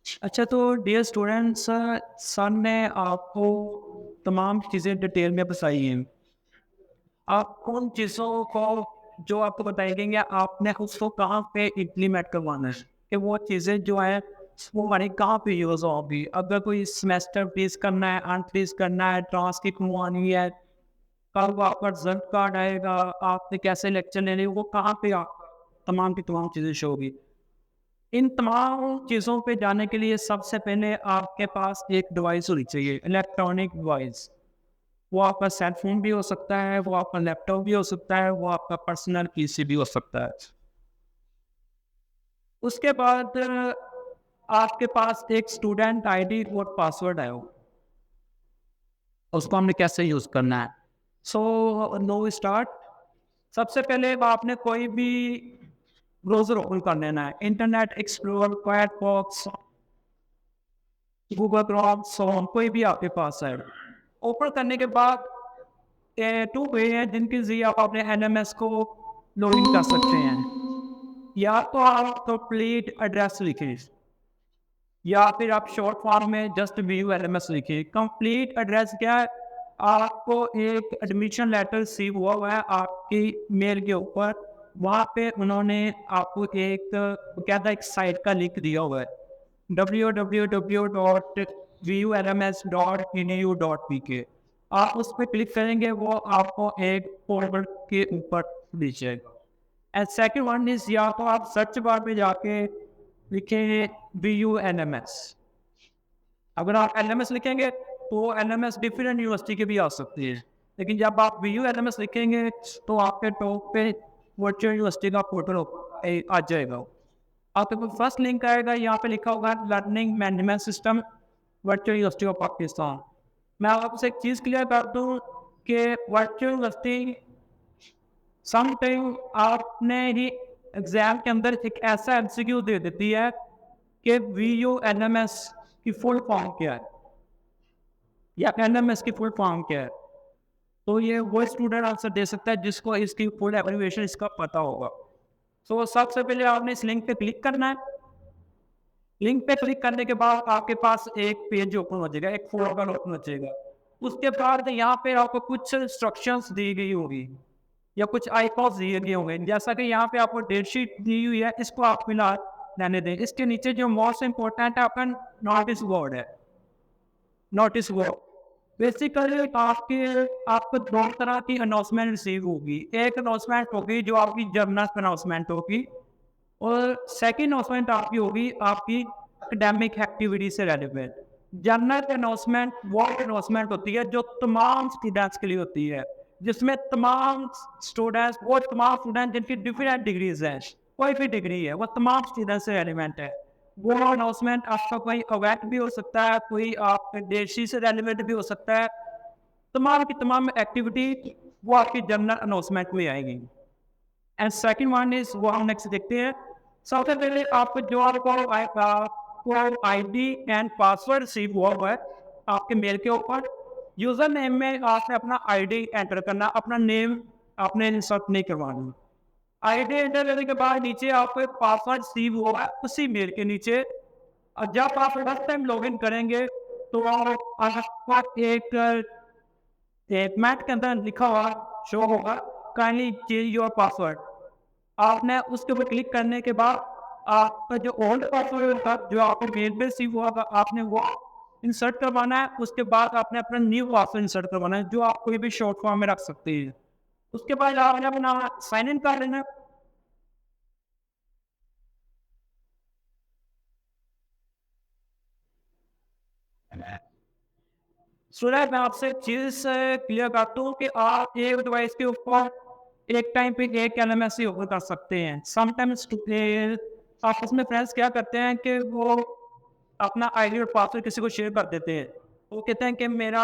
अच्छा, तो dear students, sir ने आपको तमाम चीज़ें डिटेल में बताई हैं। आप उन चीज़ों को जो आपको बताई गई हैं, आपने उसको कहाँ पे इम्प्लीमेंट करवाना है कि वो चीज़ें जो हैं वो हमारी कहाँ पे यूज़ होगी। अगर कोई सेमेस्टर फीस करना है, अर्न फीस करना है, ट्रांसक्रिप्ट मंगवानी है, कब आपका रिजल्ट कार्ड आएगा, आपने कैसे लेक्चर लेने हैं, वो कहाँ पे आप तमाम की तमाम चीज़ें शो होगी। इन तमाम चीज़ों पे जाने के लिए सबसे पहले आपके पास एक डिवाइस होनी चाहिए, इलेक्ट्रॉनिक डिवाइस। वो आपका सेल फ़ोन भी हो सकता है, वो आपका लैपटॉप भी हो सकता है, वो आपका पर्सनल पीसी भी हो सकता है। उसके बाद आपके पास एक स्टूडेंट आईडी और पासवर्ड है, उसको हमने कैसे यूज़ करना है। So know start. सबसे पहले आपने कोई भी ब्राउज़र ओपन कर लेना है, Internet Explorer, Firefox, Google Chrome, सोम, कोई भी आपके पास है। ओपन करने के बाद 2 वे हैं जिनके ज़रिए आप अपने एलएमएस को लॉगिन कर सकते हैं। या तो आप कंप्लीट एड्रेस लिखें या फिर आप शॉर्ट फॉर्म में जस्ट व्यू एलएमएस लिखिए। कंप्लीट एड्रेस क्या है? आपको एक एडमिशन लेटर रिसीव हुआ है आपकी मेल के ऊपर, वहाँ पे उन्होंने आपको एक बकायदा एक साइट का लिंक दिया हुआ है, www.vulms.edu.pk। आप उस पर क्लिक करेंगे, वो आपको एक फोल्डर के ऊपर ले जाएगा। एंड सेकंड वन इज, या तो आप सर्च बार में जाके लिखें VULMS। अगर आप LMS लिखेंगे तो LMS डिफरेंट यूनिवर्सिटी के भी आ सकती है, लेकिन जब आप VULMS लिखेंगे तो आपके टॉप पे वर्चुअल यूनिवर्सिटी का पोर्टल आ जाएगा। आपके पास फर्स्ट लिंक आएगा, यहाँ पे लिखा होगा learning management system virtual university of Pakistan. मैं आपसे एक चीज़ क्लियर कर दूँ कि वर्चुअल यूनिवर्सिटी सम टाइम आपने ही एग्जाम के अंदर एक ऐसा एमसीक्यू दे देती है कि VULMS की फुल फॉर्म क्या है या LMS की फुल फॉर्म क्या है। तो ये वो स्टूडेंट आंसर दे सकता है जिसको इसकी फुल एब्रिविएशन इसका पता होगा। तो सबसे पहले आपने इस लिंक पे क्लिक करना है। लिंक पे क्लिक करने के बाद आपके पास एक पेज ओपन हो जाएगा, एक फोल्डर ओपन हो जाएगा। उसके बाद यहाँ पे आपको कुछ इंस्ट्रक्शंस दी गई होगी या कुछ आइकॉन्स दिए गए होंगे, जैसा कि यहाँ पे आपको डेट शीट दी हुई है, इसको आप फिलहाल रहने दें। इसके नीचे जो मोस्ट इंपॉर्टेंट है आपका नोटिस बोर्ड है। नोटिस बोर्ड बेसिकली आपके आपको दो तरह की अनाउंसमेंट रिसीव होगी। एक अनाउंसमेंट होगी जो आपकी जर्नल अनाउंसमेंट होगी, और सेकंड अनाउंसमेंट आपकी होगी आपकी एकेडमिक एक्टिविटी से रेलिवेंट। जनरल अनाउंसमेंट वो अनाउंसमेंट होती है जो तमाम स्टूडेंट्स के लिए होती है, जिसमें तमाम स्टूडेंट्स, वो तमाम स्टूडेंट जिनकी डिफरेंट डिग्रीज हैं, कोई भी डिग्री है, वो तमाम स्टूडेंट से रेलिवेंट है। वो अनाउंसमेंट आपका कोई अवैध भी हो सकता है, कोई आप देशी से रेलिवेंट भी हो सकता है। तमाम की तमाम एक्टिविटी वो आपकी जनरल अनाउंसमेंट में आएगी। एंड सेकंड वन इज, वो हम नेक्स्ट देखते हैं। सबसे पहले आपको जो आपको आईडी एंड पासवर्ड रिसीव हुआ है आपके मेल के ऊपर। यूजर नेम में आपने अपना आईडी एंटर करना, अपना नेम आपने इंसर्ट नहीं करवाना। आईडी एंटर करने के बाद नीचे आपको एक पासवर्ड रिसीव हुआ है उसी मेल के नीचे, और जब आप फर्स्ट टाइम लॉगिन करेंगे तो आपको एक मैथ के अंदर लिखा हुआ शो होगा, काइंडली चेंज योर पासवर्ड। आपने उसके ऊपर क्लिक करने के बाद आपका जो ओल्ड पासवर्ड था जो आपको मेल पे रिसीव हुआ था, आपने वो इंसर्ट करवाना है। उसके बाद आपने अपना न्यू पासवर्ड इंसर्ट करवाना है जो आप कोई भी शॉर्ट फॉर्म में रख सकते हैं। उसके बाद आपने अपना साइन इन कर लेना है। सुना, मैं आपसे एक चीज क्लियर करता हूँ कि आप एक डिवाइस के ऊपर एक टाइम पे एक एलएमएस ही ओपन कर सकते हैं। समटाइम्स आपस में फ्रेंड्स क्या करते हैं कि वो अपना आईडी और पासवर्ड किसी को शेयर कर देते हैं। वो कहते हैं कि मेरा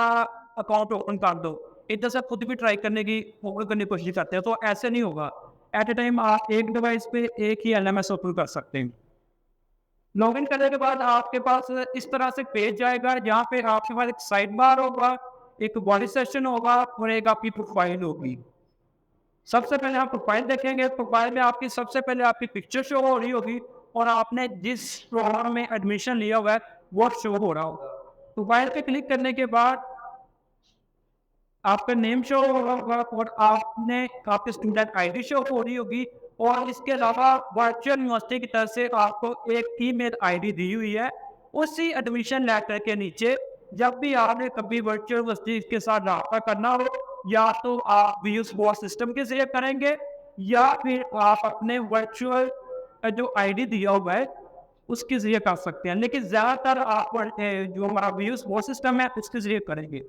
अकाउंट ओपन कर दो, इधर से खुद भी ट्राई करने की ओपन करने की कोशिश करते हैं, तो ऐसे नहीं होगा। एट ए टाइम आप एक डिवाइस पे एक ही एलएमएस ओपन कर सकते हैं। लॉगिन करने के बाद आपके पास इस तरह से पेज जाएगा जहाँ पे आपके पास एक साइड बार होगा, एक बॉडी सेक्शन होगा और एक आपकी प्रोफाइल होगी। सबसे पहले आप प्रोफाइल देखेंगे, प्रोफाइल में आपकी सबसे पहले आपकी पिक्चर शो हो रही होगी। और आपने जिस प्रोग्राम में एडमिशन लिया हुआ है वो शो हो रहा होगा। प्रोफाइल पे क्लिक करने के बाद आपका नेम शो हो रहा होगा और आपने आपकी स्टूडेंट आईडी शो हो रही होगी, और इसके अलावा वर्चुअल यूनिवर्सिटी की तरफ से आपको एक ईमेल आईडी दी हुई है। उसी एडमिशन लेटर के नीचे जब भी आपने कभी वर्चुअल यूनिवर्सिटी के साथ रब्ता करना हो, या तो आप व्यूज बॉस सिस्टम के जरिए करेंगे या फिर आप अपने वर्चुअल जो आईडी दिया हुआ है उसके जरिए कर सकते हैं, लेकिन ज़्यादातर आप जो हमारा व्यूज बॉस सिस्टम है उसके जरिए करेंगे।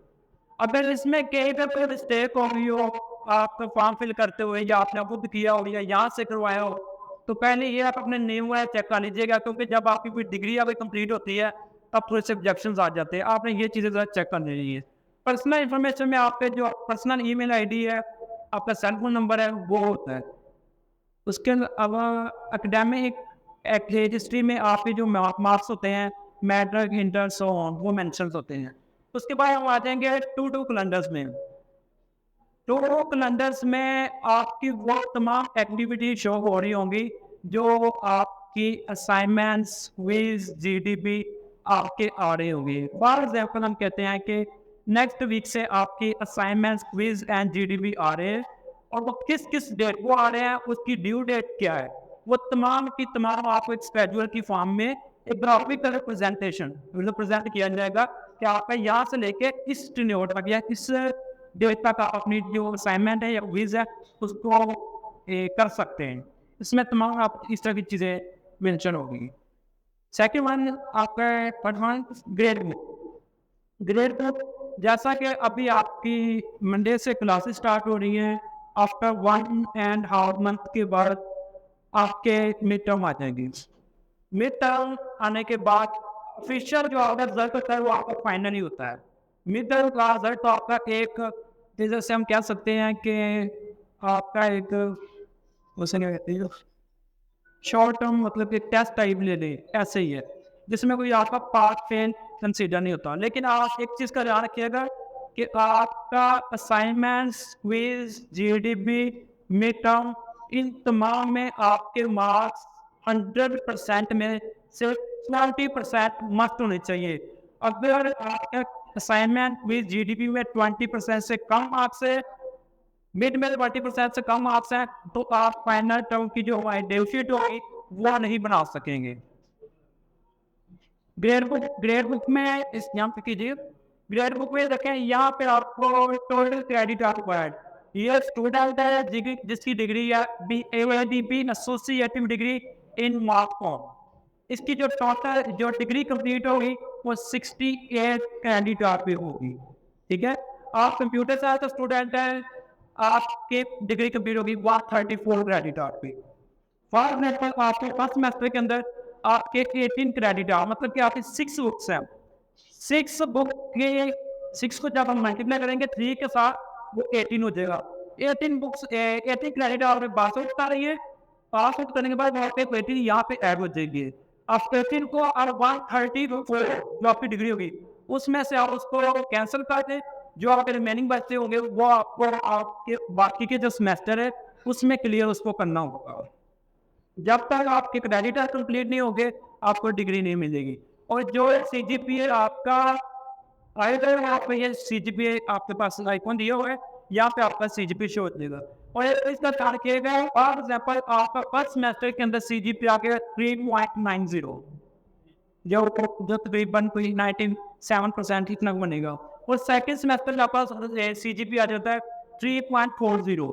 अगर इसमें कहीं पे कोई मिस्टेक हो गई हो, आप फॉर्म फिल करते हुए, या आपने खुद किया हो या यहाँ से करवाया हो, तो पहले ये आप अपने नेम वाला चेक कर लीजिएगा, क्योंकि जब आपकी कोई डिग्री या कोई कंप्लीट होती है तब थोड़े से ऑब्जेक्शंस आ जाते हैं। आपने ये चीज़ें ज़रा चेक कर लेनी है। पर्सनल इन्फॉर्मेशन में आपके जो पर्सनल ईमेल आईडी है, आपका सेल फोन नंबर है, वो होता है। उसके अलावा एकेडमिक हिस्ट्री में आपके जो मार्क्स होते हैं, मैट्रिक, इंटर, सो ऑन, वो मेंशन होते हैं। उसके बाद हम आ जाएंगे टू टू कैलेंडर्स में। टू टू कैलेंडर्स में आपकी वो तमाम एक्टिविटी शो हो रही होंगी जो आपकी असाइनमेंट्स, क्विज, जीडीपी आपके आ रही होंगी। फॉर एग्जाम्पल हम कहते हैं कि नेक्स्ट वीक से आपकी असाइनमेंट्स, क्विज एंड जीडीपी आ रहे हैं, और वो किस किस डेट को आ रहे हैं, उसकी ड्यू डेट क्या है, वो तमाम की तमाम आपको एक स्केड्यूल की फॉर्म में एक ग्राफिकल रिप्रेजेंटेशन रिप्रेजेंट किया जाएगा कि आपका यहाँ से लेके इस टेन्योर तक या इस डेट तक आप अपनी जो असाइनमेंट है या क्विज है उसको कर सकते हैं। इसमें तमाम आप इस तरह की चीज़ें मेंशन होगी। सेकेंड वन आपका advance grade book. Grade book जैसा कि अभी आपकी मंडे से क्लासेस स्टार्ट हो रही हैं, आफ्टर 1.5 मंथ के बाद आपके मिड टर्म आ जाएंगे। मिड टर्म आने के बाद ऑफिशियल जो आपका रिजल्ट होता है वो आपका फाइनल ही होता है। मिड टर्म का रिजल्ट तो आपका एक, जैसे हम कह सकते हैं कि आपका एक, उसे क्या कहते हैं, शॉर्ट टर्म, मतलब कि टेस्ट टाइप ले लें, ऐसे ही है, जिसमें कोई आपका पास फेल कंसीडर नहीं होता। लेकिन आप एक चीज़ का ध्यान रखिएगा कि आपका assignments, quiz, GDP, mid term, इन तमाम में आपके मार्क्स 100% में सिर्फ 20% मस्त होने चाहिए। अगर आपका असाइनमेंट, क्विज, जीडीपी में 20% से कम मार्क्स है, मिड में 20% से कम मार्क्स हैं, तो आप फाइनल टर्म की जो हमारी डेटशीट होगी वो नहीं बना सकेंगे। ग्रेड बुक में इस यहाँ पे कीजिए, ग्रेड बुक में देखें, यहाँ पे आपको टोटल क्रेडिट रिक्वायर्ड, ये स्टूडेंट है जिसकी डिग्री है B associative degree in mass comm, इसकी जो टोटल जो डिग्री कंप्लीट होगी वो 68 क्रेडिट आवर पे होगी। ठीक है, आप कंप्यूटर साइंस का स्टूडेंट है, आपके डिग्री कंप्लीट होगी 134 क्रेडिट आवर पे। फर्स्ट सेमेस्टर आपके फर्स्ट सेमेस्टर के अंदर आपके 18 क्रेडिट आवर, मतलब कि आपकी 6 बुक्स हैं। 6 बुक के 6 को जब हम मल्टीप्लाई करेंगे 3 के साथ, वो 18 हो जाएगा। 18 बुक्स 18 क्रेडिट आवर में पास आउट कर रही है। पास आउट करने के बाद वहाँ पे 18 यहाँ पे ऐड हो जाएगी। आप 18 को और 134 जो आपकी डिग्री होगी उसमें से आप उसको कैंसिल कर दें, जो आपके रिमेनिंग बचते होंगे वो आपको आपके बाकी के जो सेमेस्टर है उसमें क्लियर उसको करना होगा। जब तक आपके क्रेडिट कंप्लीट नहीं होंगे आपको डिग्री नहीं मिलेगी। और जो सीजीपीए आपका आएगा, आपको ये सीजीपीए आपके पास आइकॉन दिया हुआ है, यहाँ पे आपका सीजीपीए शो हो जाएगा। और इसका ध्यान रखिएगा, फॉर एग्जाम्पल आपका फर्स्ट सेमेस्टर के अंदर सीजीपीए आ गया 3.90, जो तकरीबन कोई 97% इतना बनेगा। और सेकेंड सेमेस्टर में आपका सीजीपीए आ जाता है 3.40,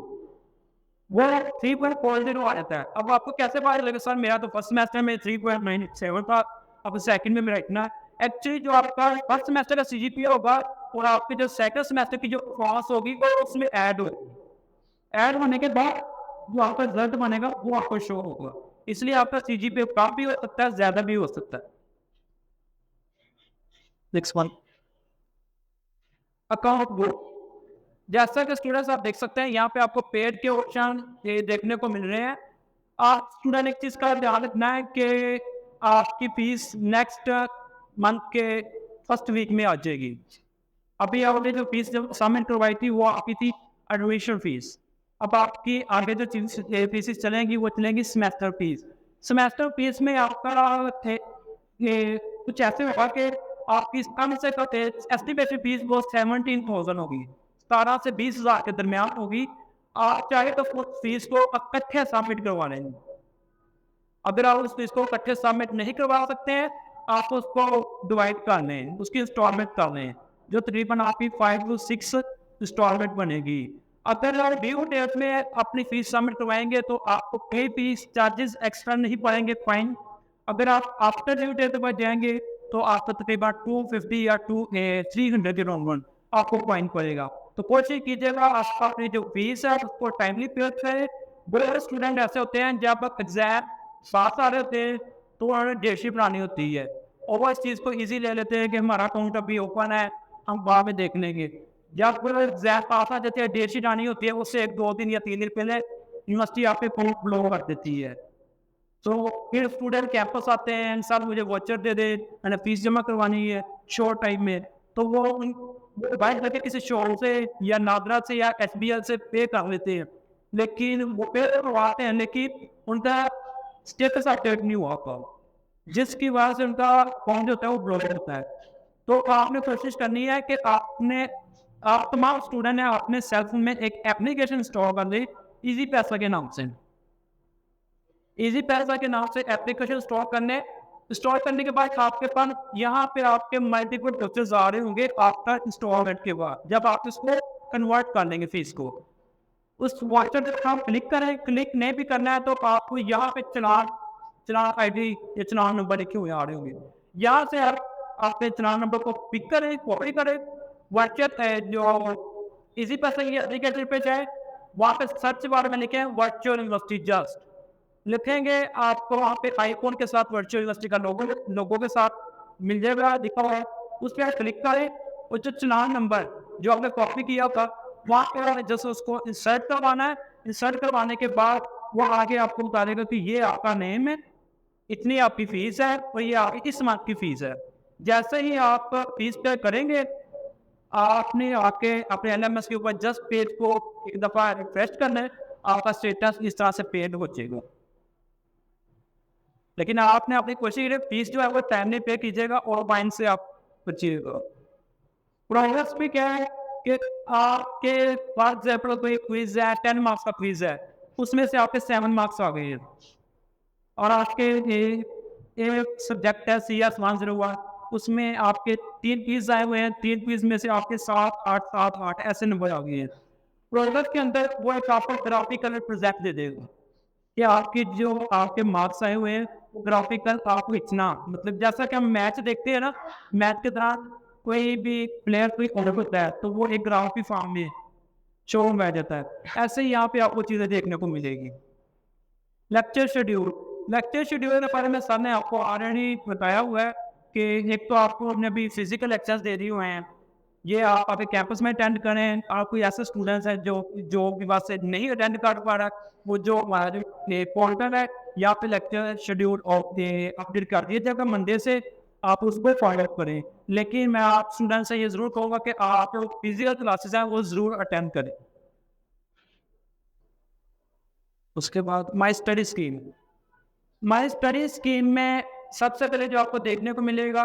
वो 3.40 आ जाता है। अब आपको कैसे पता चलेगा सर मेरा तो फर्स्ट सेमेस्टर में 3.97 था, अब सेकंड में मेरा इतना। एक्चुअली जो आपका फर्स्ट सेमेस्टर का सीजीपीए होगा और आपके जो सेकंड सेमेस्टर की जो परफॉर्मेंस होगी वो उसमें ऐड होगी। ऐड होने के बाद जो आपका रिजल्ट बनेगा वो आपको शो होगा। इसलिए आपका सीजीपीए कम भी हो सकता है, ज्यादा भी हो सकता है। Next one, account book. जैसा कि स्टूडेंट्स आप देख सकते हैं यहाँ पे आपको पेड के ऑप्शन देखने को मिल रहे हैं। आप स्टूडेंट एक चीज का ध्यान रखना है कि आपकी फीस नेक्स्ट मंथ के फर्स्ट वीक में आ जाएगी। अभी आपने जो फीस जब सबमिट करवाई थी वो आपकी थी एडमिशन फीस। अब आपकी आगे जो फीस चलेंगी वो चलेंगी सेमेस्टर फीस। सेमेस्टर फीस में आपका थे ये कुछ ऐसे होगा कि आपकी कम से कम एस्टिमेटेड फीस वो 17,000 होगी, 17 से 20,000 के दरमियान होगी। आप चाहे तो उस फीस को इकट्ठे सबमिट करवा लेंगे। अगर आप उस फीस को इकट्ठे सबमिट नहीं करवा सकते हैं, आप उसको डिवाइड कर लें, उसकी इंस्टॉलमेंट कर लें, जो तकरीबन आपकी 5 to 6 इंस्टॉलमेंट बनेगी। अगर आप ड्यू डेट में अपनी फीस सबमिट करवाएंगे तो आपको कोई फीस चार्जेस एक्स्ट्रा नहीं पड़ेंगे, फाइन। अगर आप आफ्टर ड्यू डेट पर जाएंगे तो आपको तकरीबन 250 या 300 के अराउंड आपको फाइन पड़ेगा। तो कोशिश कीजिएगा आप अपनी जो फीस है उसको टाइमली पे करें। बहुत स्टूडेंट ऐसे होते हैं जब एग्जाम पास आ रहे होते हैं तो उन्होंने डेटशीट बनानी होती है और वो इस चीज़ को ईजी ले लेते हैं कि हमारा अकाउंट अभी ओपन है, हम बाद में देख लेंगे। जब एग्जाम पास आ जाती है, डेटशीट आनी होती है, उससे 1-2 दिन या 3 दिन पहले यूनिवर्सिटी आपके अकाउंट ब्लॉक कर देती है। तो फिर स्टूडेंट कैंपस आते हैं, सर मुझे वाउचर दे दे, मैंने फीस जमा करवानी है शॉर्ट टाइम में, तो वो बाइक करके किसी शॉप से या नादरा से या SBL से पे कर लेते हैं। लेकिन वो पे करवाते हैं लेकिन उनका स्टेटस अपडेट नहीं हुआ था, जिसकी वजह से उनका अकाउंट जो होता है वो ब्लॉक होता है। तो आपने कोशिश करनी है कि आप तमाम स्टूडेंट ने अपने सेल फोन में एक एप्लीकेशन इंस्टॉल कर ली, इजी पैसा के नाम से। इजी पैसा के नाम से एप्लीकेशन इंस्टॉल करने के बाद आपके पास यहाँ पे आपके मल्टीपल प्रोसेस आ रहे होंगे आफ्टर इंस्टॉलमेंट के बाद, जब आप इसको कन्वर्ट कर लेंगे फीस को। उस वाउचर पे आप क्लिक करें, क्लिक नहीं भी करना है तो आपको यहाँ पे चलान आईडी या चलान नंबर लिखे हुए आ रहे होंगे। यहाँ से आप अपने चलान नंबर को पिक करें, कॉपी करें, वाउचर जो इजी पैसा की एप्लीकेशन पे जाए, वहाँ पे सर्च बार में लिखें वर्चुअल यूनिवर्सिटी जस्ट लिखेंगे, आपको वहाँ पे आईफोन के साथ वर्चुअल यूनिवर्सिटी का लोगो के साथ मिल जाएगा लिखा हुआ है। उस पर क्लिक करें और जो चलान नंबर जो आपने कॉपी किया था वहाँ पे जैसे उसको इंसर्ट करवाना है। इंसर्ट करवाने के बाद वो आगे आपको बता देगा कि ये आपका नेम है, इतनी आपकी फीस है और ये आपकी इस मंथ की फीस है। जैसे ही आप फीस पे करेंगे, आपने आके अपने LMS के ऊपर जस्ट पेज को एक दफ़ा रिफ्रेश करना है, आपका स्टेटस इस तरह से पेड हो जाएगा। लेकिन आपने अपनी कोशिश की फीस जो है वो टाइमली पे कीजिएगा और माइंड से आप बचिएगा। प्रोग्रेस में क्या है कि आपके फॉर एग्जाम्पल कोई क्विज है, 10 मार्क्स का क्विज है, उसमें से आपके 7 मार्क्स आ गए हैं और आपके एक सब्जेक्ट है CS101, उसमें आपके 3 क्विज आए हुए हैं, 3 क्विज में से आपके 7-8 ऐसे नंबर आ गए हैं। प्रोग्रेस के अंदर वो एक आपको ग्राफिकल रिप्रेजेंट दे देगा कि आपके जो आपके मार्क्स आए हुए हैं वो ग्राफिकल आपको इतना, मतलब जैसा कि हम मैच देखते हैं ना, मैच के दौरान कोई भी प्लेयर कोई आउट होता है तो वो एक ग्राफिक फॉर्म में शो में आ जाता है। ऐसे ही यहाँ पे आपको चीज़ें देखने को मिलेगी। लेक्चर शेड्यूल के बारे में सर ने आपको ऑलरेडी बताया हुआ है कि एक तो आपको अपने अभी फिजिकल एक्सेस दे दिए हुए हैं, ये आप आपके कैंपस में अटेंड करें। आप कोई ऐसे स्टूडेंट्स हैं जो भी बात से नहीं अटेंड कर पा रहा, वो जो हमारा जो पोर्टल है या फिर लेक्चर शेड्यूल अपडेट कर दिया जाएगा मंडे से, आप उसको फॉलो करें। लेकिन मैं आप स्टूडेंट से ये ज़रूर कहूँगा कि आप जो फिजिकल क्लासेस हैं वो ज़रूर अटेंड करें। उसके बाद माई स्टडी स्कीम में सबसे पहले जो आपको देखने को मिलेगा,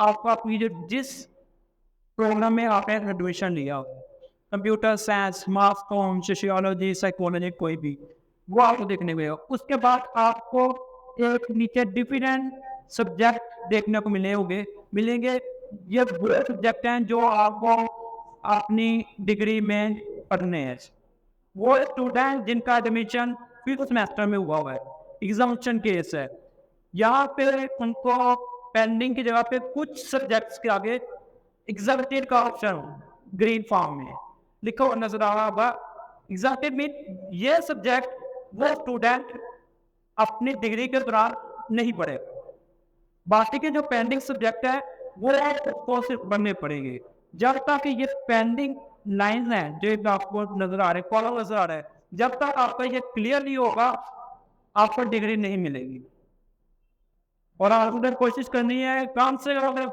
आपको अपनी जो जिस प्रोग्राम में आपने एडमिशन लिया हो, कंप्यूटर साइंस, मास कॉम, सोशियोलॉजी, साइकोलॉजी, कोई भी, वो आपको देखने को मिलेगा। उसके बाद आपको एक नीचे डिफरेंट सब्जेक्ट देखने को मिलेंगे। ये वो सब्जेक्ट हैं जो आपको अपनी डिग्री में पढ़ने हैं। वो स्टूडेंट जिनका एडमिशन 5th सेमेस्टर में हुआ है, एग्जामिनेशन केस है, यहाँ पे उनको पेंडिंग की जगह पे कुछ सब्जेक्ट्स के आगे एग्जामिनेटेड का ऑप्शन ग्रीन फॉर्म में लिखा हुआ नजर आ रहा होगा। एग्जामिनेटेड मीन ये सब्जेक्ट वो स्टूडेंट अपनी डिग्री के दौरान नहीं पढ़े, बाकी के जो पेंडिंग सब्जेक्ट है वो आपको सिर्फ पढ़ने पड़ेंगे। जब तक ये पेंडिंग लाइन है जो आपको नजर आ रहे हैं, कॉलम नजर आ रहा है, जब तक आपका ये क्लियर नहीं होगा आपको डिग्री नहीं मिलेगी। और आपको कोशिश करनी है कम से कम अगर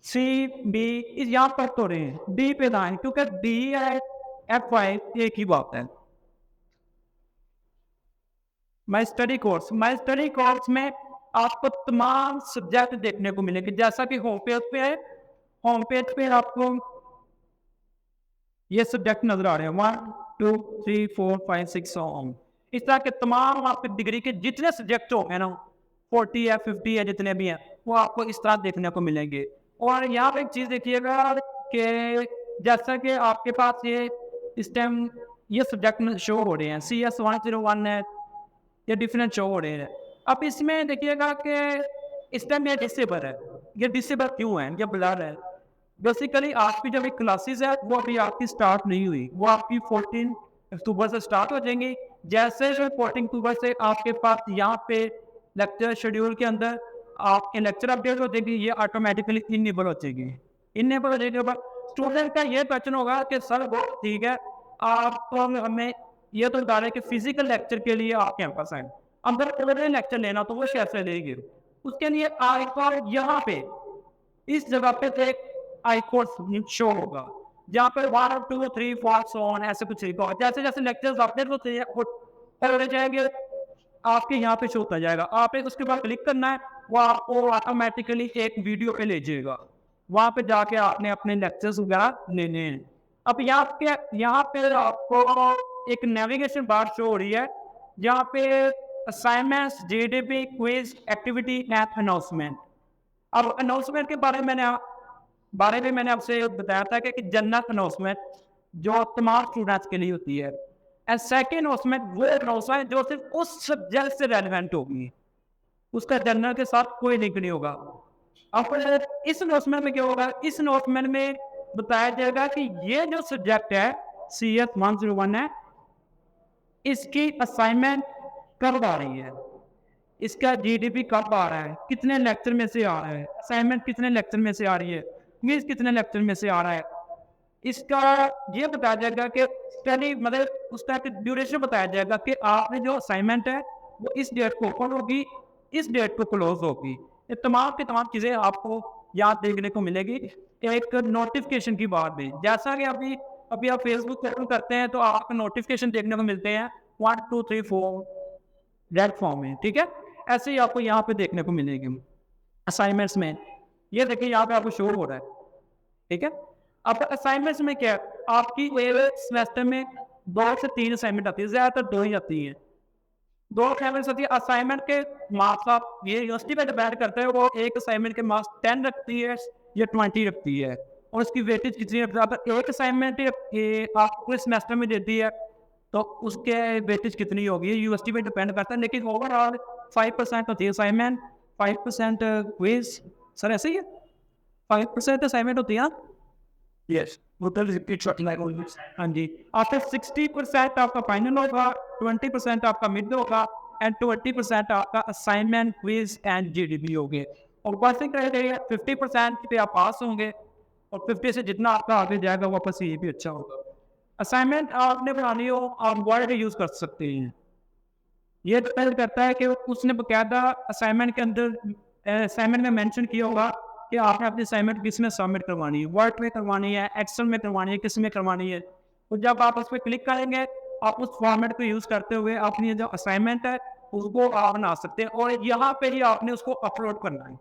CB यहाँ पर तो रहे हैं, D पे ना है, क्योंकि D है F5 एक ही बात है। माई स्टडी कोर्स में आपको तमाम सब्जेक्ट देखने को मिलेंगे। जैसा कि होम पेज पे है, होम पेज पे आपको ये सब्जेक्ट नजर आ रहे हैं 1 2 3 4 5 6 7। इस तरह के तमाम आपके डिग्री के जितने सब्जेक्ट होंगे ना, 40 है 50 है जितने भी हैं, वो आपको इस तरह देखने को मिलेंगे। और यहाँ पे एक चीज़ देखिएगा कि जैसा कि आपके पास ये इस टाइम ये सब्जेक्ट शो हो रहे हैं, CS101 है, ये डिफरेंट शो हो रहे हैं। अब इसमें देखिएगा कि इस टाइम ये डिसेबल है। ये डिसेबल क्यों है, ये ब्लर है। बेसिकली आपकी जो क्लासेस है वो अभी आपकी स्टार्ट नहीं हुई, वो आपकी 14 अक्टूबर से स्टार्ट हो जाएंगी। जैसे 14 अक्टूबर से आपके पास यहाँ पे लेक्चर शेड्यूल के अंदर आपके लेक्चर अपडेट हो जाएगी, ये ऑटोमेटिकली इनेबल हो जाएगी। इनेबल हो जाएगी पर स्टूडेंट का ये क्वेश्चन होगा कि सर वो ठीक है, आप तो हमें ये तो बता रहे कि फिजिकल लेक्चर के लिए आप कैंपस आए, अगर ऑनलाइन लेक्चर लेना तो वो कैसे लेंगे? उसके लिए आपको यहाँ पे इस जगह पे एक आई कोर्स शो होगा, जहाँ पर 1 2 3 4 सो ऑन ऐसे कुछ लिखा होगा। जैसे जैसे लेक्चर्स अपडेट होते हैं होते जाएंगे, आपके यहाँ पे शो होता जाएगा। आप एक उसके बाद क्लिक करना है, वो आपको ऑटोमेटिकली एक वीडियो पे ले जाएगा। वहाँ पे जाके आपने अपने लेक्चर्स वगैरह लेने हैं। अब यहाँ पे आपको एक नेविगेशन बार शो हो रही है, जहाँ पे assignments, GDP, quiz, activity and announcement. अब अनाउंसमेंट के बारे में मैंने आपसे बताया था कि जनरल अनाउंसमेंट जो तमाम स्टूडेंट्स के लिए होती है, एंड सेकेंड अनाउंसमेंट वो अनाउंसमेंट जो सिर्फ उस सब्जेक्ट से रेलिवेंट होगी, उसका जनरल के साथ कोई लिंक नहीं होगा। अब इस अनाउंसमेंट में क्या होगा, इस अनाउंसमेंट में बताया जाएगा कि ये जो सब्जेक्ट है CS101 है, इसकी असाइनमेंट कब आ रही है, इसका जीडीपी कब आ रहा है, कितने लेक्चर में से आ रहा है, असाइनमेंट कितने लेक्चर में से आ रही है, क्विज कितने लेक्चर में से आ रहा है, इसका ये बताया जाएगा कि स्टडी मतलब उसका ड्यूरेशन बताया जाएगा कि आपने जो असाइनमेंट है वो इस डेट को ओपन होगी, इस डेट को क्लोज होगी। ये तमाम की तमाम चीज़ें आपको याद देखने को मिलेगी एक नोटिफिकेशन की बात में। जैसा कि अभी आप फेसबुक ओपन करते हैं तो आपको नोटिफिकेशन देखने को मिलते हैं 1 2 3 4 रेड फॉर्म में, ठीक है। ऐसे ही आपको यहाँ पे देखने को मिलेगी असाइनमेंट्स में। ये देखिए यहाँ पे आपको शो हो रहा है, ठीक है। अब असाइनमेंट्स में क्या है, आपकी सेमेस्टर में 2 से 3 असाइनमेंट आती है, ज़्यादातर 2 ही आती है। 2 असाइनमेंट्स आती है। असाइनमेंट के मार्क्स आप ये यूनिवर्सिटी पे डिपेंड करते हैं, वो एक असाइनमेंट के मार्क्स 10 रखती है या 20 रखती है, और उसकी वेटेज कितनी है। अगर एक असाइनमेंट आप पूरे सेमेस्टर में देती है तो उसके वेटेज कितनी होगी, यूनिवर्सिटी पे डिपेंड करता है। लेकिन ओवरऑल 5% होती है असाइनमेंट, 5% क्विज। सर ऐसे ही है, 5% असाइनमेंट होती है। यस, हाँ जी। आफ्टर 60% आपका फाइनल होगा, 20% आपका मिड होगा एंड 20% आपका असाइनमेंट, क्विज एंड जीडीपी होंगे। और पासिंग क्राइटेरिया 50% पे आप पास होंगे, और 50 से जितना आपका आगे जाएगा वापस ये भी अच्छा होगा। असाइनमेंट आपने बनानी हो आप वर्ड यूज़ कर सकते हैं। ये डिपेंड करता है कि उसने बकायदा असाइनमेंट के अंदर असाइनमेंट में मेंशन किया होगा कि आपने अपनी असाइनमेंट किस में सबमिट करवानी है, वर्ड में करवानी है, एक्सेल में करवानी है, किस में करवानी है। तो जब आप उस पर क्लिक करेंगे, आप उस फॉर्मेट को यूज़ करते हुए अपनी जो असाइनमेंट है उसको आप बना सकते हैं, और यहाँ पे ही आपने उसको अपलोड करना है।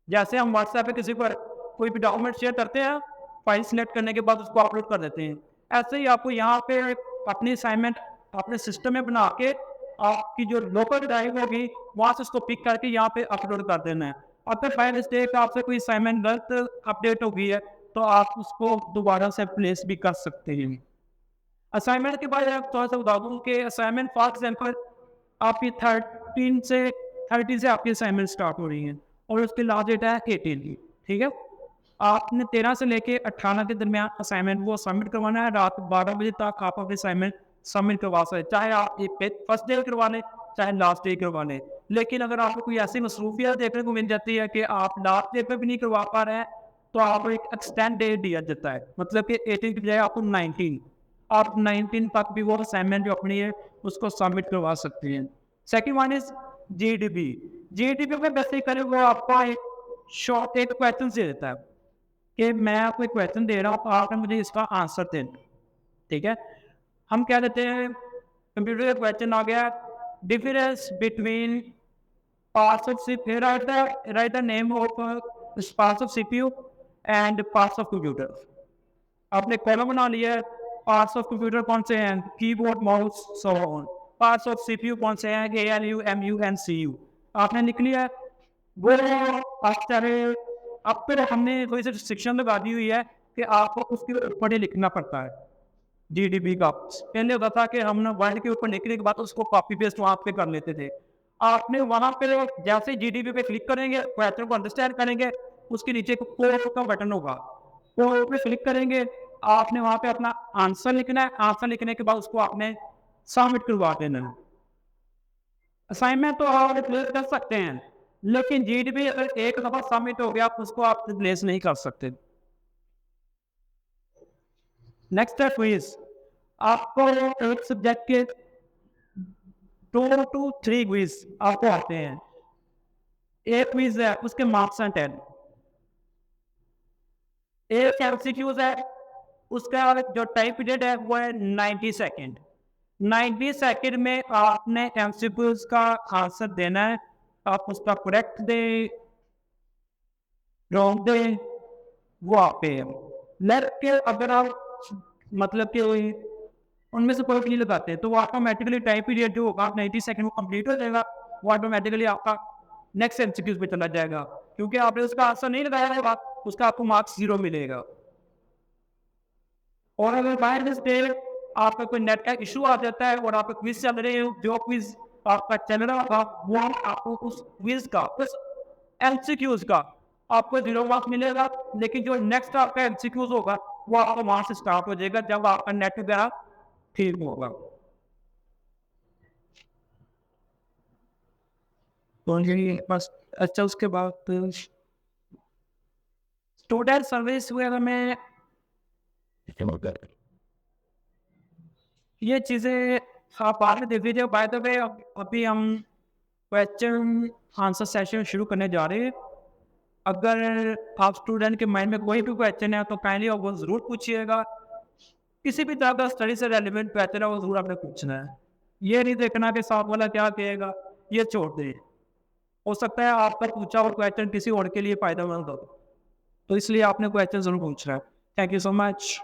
जैसे हम व्हाट्सएप पे किसी पर कोई भी डॉक्यूमेंट शेयर करते हैं, फाइल सिलेक्ट करने के बाद उसको अपलोड कर देते हैं, ऐसे ही आपको यहाँ पे अपनी असाइनमेंट अपने सिस्टम में बना के आपकी जो लोकल ड्राइव होगी वहाँ से उसको पिक करके यहाँ पे अपलोड कर देना है। और फिर बाय मिस्टेक आपसे कोई असाइनमेंट गलत अपडेट हो गई है तो आप उसको दोबारा से प्लेस भी कर सकते हैं। असाइनमेंट के बाद आप थोड़ा सा बता दूँ कि असाइनमेंट फॉर एग्जाम्पल आपकी 13 से आपकी असाइनमेंट स्टार्ट हो रही है और उसकी लास्ट डेट है 18 की, ठीक है। आपने 13 से लेके 18 के दरमियान असाइनमेंट वो सबमिट करवाना है। रात 12 बजे तक आप अपनी असाइनमेंट सबमिट करवा सकते, चाहे आप फर्स्ट डे करवा लें चाहे लास्ट डे करवा लें। लेकिन अगर आपको कोई ऐसी मसरूफियत देखने को मिल जाती है कि आप लास्ट डे पे भी नहीं करवा पा रहे हैं तो आपको एक एक्सटेंड डेट दिया जाता है, मतलब कि 18 की बजाय आपको 19, आप 19 तक भी वो असाइनमेंट जो अपनी है उसको सबमिट करवा सकते हैं। Second one is GDP. GDP में बेसिकली वो आपको एक शॉर्ट एक क्वेश्चन दे देता है कि मैं आपको एक क्वेश्चन दे रहा हूँ, आपने मुझे इसका आंसर देना, ठीक है। हम क्या देते हैं, कंप्यूटर का क्वेश्चन आ गया, difference between parts of CPU, write the name of parts of CPU and parts of computer. आपने कॉलम बना लिया है, पार्ट्स ऑफ कंप्यूटर कौन से हैं, keyboard, mouse, so on. Parts of CPU कौन से हैं, ALU, MU, NCU आपने लिख लिया है। वो आप चाहे अब फिर हमने कोई सी रिस्ट्रिक्शन लगा दी हुई है कि आपको उसके ऊपर ही लिखना पड़ता है। GDP का पहले होता था कि हम ना वर्ड के ऊपर लिखने के बाद उसको कॉपी पेस्ट वहाँ पे कर लेते थे। आपने वहाँ पे जैसे GDP पे क्लिक करेंगे, क्वेश्चन को अंडरस्टैंड करेंगे, उसके नीचे कोड का बटन होगा, कोड पे क्लिक करेंगे, आपने वहाँ पे अपना आंसर लिखना है। आंसर लिखने के बाद उसको आपने सबमिट करवा देना है। असाइनमेंट तो आप रिप्लेस कर सकते हैं, लेकिन GDP अगर एक दफा सबमिट हो गया आप उसको आप रिप्लेस नहीं कर सकते। नेक्स्ट है क्विज। आपको एक सब्जेक्ट के 2 to 3 क्विज आपको आते हैं। एक क्विज है उसके मार्क्स हैं 10। एक MCQs है, उसका जो टाइम पीरियड है वो है 90 सेकेंड। 90 सेकेंड में आपने MCQs का आंसर देना है। आप उसका करेक्ट दे, रॉन्ग दे, वो आप पे है। लेकिन अगर आप मतलब कि उनमें से कोई भी नहीं लगाते तो वो ऑटोमेटिकली टाइम पीरियड जो होगा 90 सेकंड वो कंप्लीट हो जाएगा, वो ऑटोमेटिकली आपका नेक्स्ट MCQs पे चला जाएगा, क्योंकि आपने उसका आंसर नहीं लगाया होगा, उसका आपको मार्क्स 0 मिलेगा। और अगर बाय मिस्टेक आपका कोई नेट का इशू आ जाता है और आप क्विज चल रहे हो, जो क्विज आपका चल रहा होगा वो आपको उस क्विज का, उस MCQs का आपको 0 मार्क्स मिलेगा, लेकिन जो नेक्स्ट आपका MCQs होगा वो आपका वहां से स्टार्ट हो जाएगा जब आपका नेट वगैरह ठीक होगा। तो ये बस। अच्छा, उसके बाद स्टूडेंट सर्विस वगैरह में ये चीज़ें आप बाद में देख लीजिए। बाय द वे अभी हम क्वेश्चन आंसर सेशन शुरू करने जा रहे हैं। अगर आप स्टूडेंट के माइंड में कोई भी क्वेश्चन है तो काइंडली आप वो ज़रूर पूछिएगा। किसी भी तरह का स्टडी से रेलिवेंट क्वेश्चन है वो ज़रूर आपने पूछना है। ये नहीं देखना कि साथ वाला क्या कहेगा, ये छोड़ दें। हो सकता है आपका पूछा हुआ क्वेश्चन किसी और के लिए फ़ायदेमंद हो, तो इसलिए आपने क्वेश्चन ज़रूर पूछना है। Thank you so much.